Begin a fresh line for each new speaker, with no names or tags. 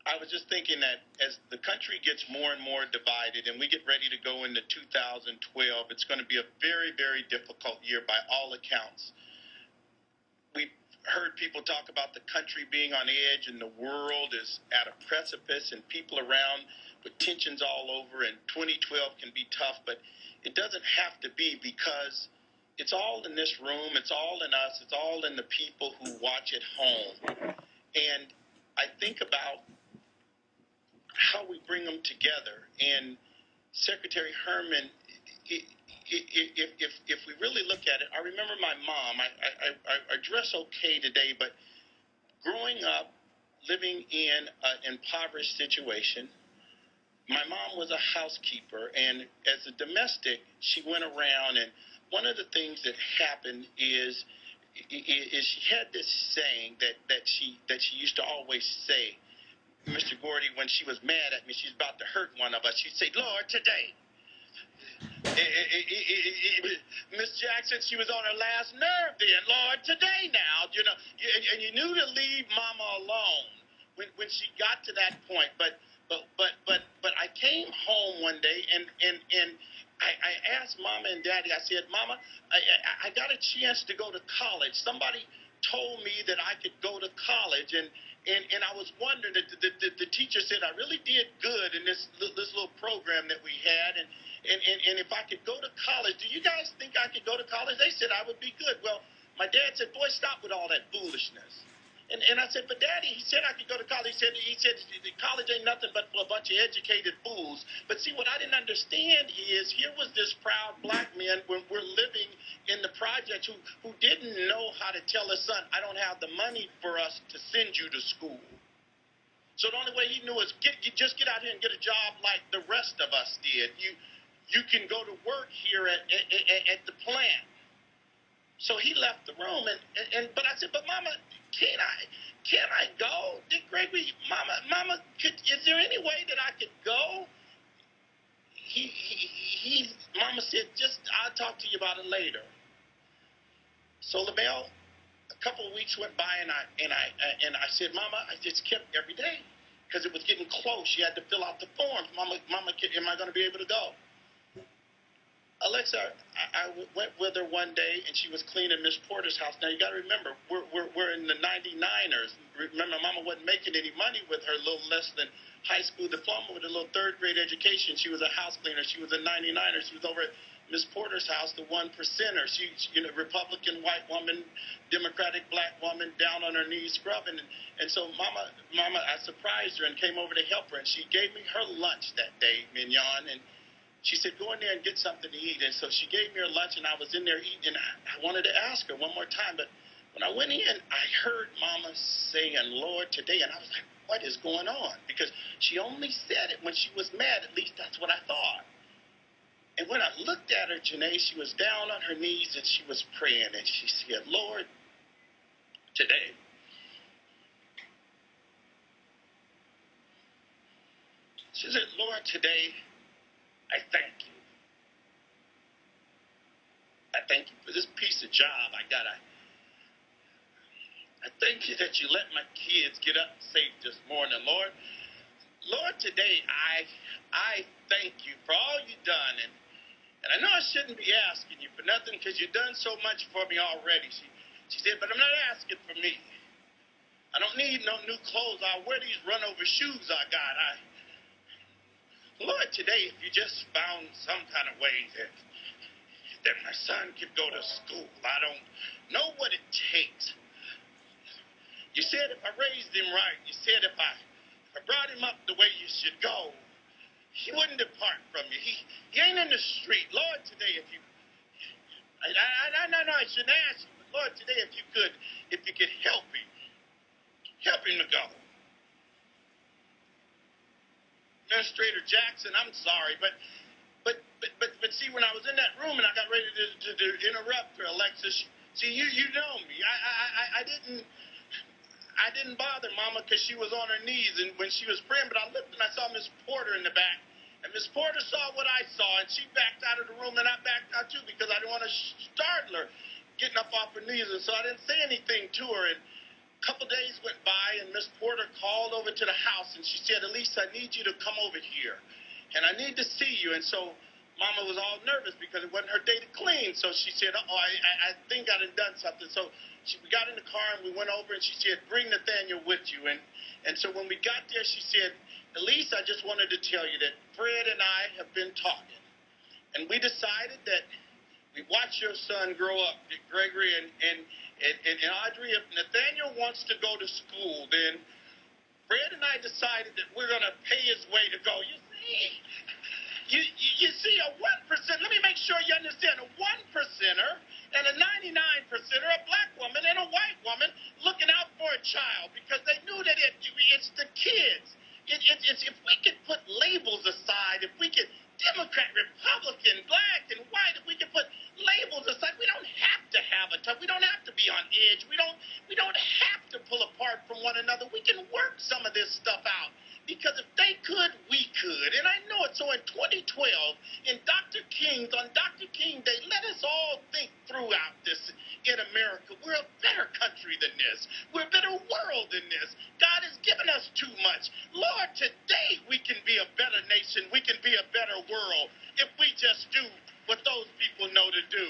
I was just thinking that as the country gets more and more divided and we get ready to go into 2012, it's going to be a very, very difficult year by all accounts. We've heard people talk about the country being on edge and the world is at a precipice and people around with tensions all over, and 2012 can be tough, but it doesn't have to be, because it's all in this room, it's all in us, it's all in the people who watch at home. And I think about how we bring them together. And Secretary Herman, if we really look at it, I remember my mom. I dress okay today, but growing up, living in an impoverished situation, my mom was a housekeeper, and as a domestic, she went around, and one of the things that happened is she had this saying that she used to always say, Mr. Gordy, when she was mad at me, she's about to hurt one of us, she'd say, Lord, today. Miss Jackson, she was on her last nerve then. Lord, today now, and you knew to leave Mama alone when she got to that point. But I came home one day and I asked Mama and Daddy, I said, Mama, I got a chance to go to college. Somebody told me that I could go to college, and I was wondering, the teacher said I really did good in this little program that we had, and if I could go to college, do you guys think I could go to college? They said I would be good. Well, my dad said, boy, stop with all that foolishness. And I said, but Daddy, he said I could go to college. He said college ain't nothing but for a bunch of educated fools. But see, what I didn't understand is here was this proud black man when we're living in the project who didn't know how to tell his son, I don't have the money for us to send you to school. So the only way he knew is just get out here and get a job like the rest of us did. You can go to work here at the plant. So he left the room, but I said, but Mama, can't I go? Dick Gregory, Mama, is there any way that I could go? Mama said, I'll talk to you about it later. So LaBelle, a couple of weeks went by, and I said, Mama, I just kept every day because it was getting close. She had to fill out the forms. Mama, am I going to be able to go? Alexa, I went with her one day, and she was cleaning Miss Porter's house. Now, you got to remember, we're in the 99ers. Remember, Mama wasn't making any money with her little less than high school diploma with a little third-grade education. She was a house cleaner. She was a 99er. She was over at Miss Porter's house, the one percenter. She Republican white woman, Democratic black woman, down on her knees scrubbing. And so Mama, I surprised her and came over to help her, and she gave me her lunch that day, Mignon, and she said, go in there and get something to eat. And so she gave me her lunch, and I was in there eating, and I wanted to ask her one more time. But when I went in, I heard Mama saying, Lord, today. And I was like, what is going on? Because she only said it when she was mad. At least that's what I thought. And when I looked at her, Janae, she was down on her knees, and she was praying. And she said, Lord, today. She said, Lord, today, I thank you. I thank you for this piece of job I got. I thank you that you let my kids get up safe this morning, Lord. Lord, today I thank you for all you've done. And I know I shouldn't be asking you for nothing because you've done so much for me already. She said, but I'm not asking for me. I don't need no new clothes. I'll wear these run-over shoes I got. Lord, today, if you just found some kind of way that my son could go to school, I don't know what it takes. You said if I raised him right, you said if I brought him up the way you should go, he wouldn't depart from you. He ain't in the street. Lord, today, if you, I shouldn't ask you, but Lord, today, if you could help him to go. Administrator Jackson, I'm sorry, but see, when I was in that room and I got ready to interrupt her, Alexis, see, you know me. I didn't bother Mama because she was on her knees and when she was praying, but I looked and I saw Miss Porter in the back, and Miss Porter saw what I saw, and she backed out of the room, and I backed out too because I didn't want to startle her getting up off her knees, and so I didn't say anything to her. A couple days went by, and Miss Porter called over to the house, and she said, Elisa, I need you to come over here, and I need to see you. And so Mama was all nervous because it wasn't her day to clean. So she said, I think I done something. So we got in the car, and we went over, and she said, bring Nathaniel with you. And so when we got there, she said, Elise, I just wanted to tell you that Fred and I have been talking, and we decided that we watched your son grow up, Gregory and Audrey. If Nathaniel wants to go to school, then Fred and I decided that we're going to pay his way to go. You see, a 1%, let me make sure you understand, a 1%er and a 99%er, a black woman and a white woman looking out for a child, because they knew that it's the kids. It's if we could put labels aside, if we could, Democrat, Republican, black, and white, if we could put labels aside, we don't have to have a tough, we don't have to be on edge, we don't have to pull apart from one another. We can work some of this stuff out. Because if they could, we could. And I know it. So in 2012, on Dr. King Day, let us all think throughout this in America. We're a better country than this. We're a better world than this. God has given us too much. Lord, today we can be a better nation. We can be a better world if we just do what those people know to do.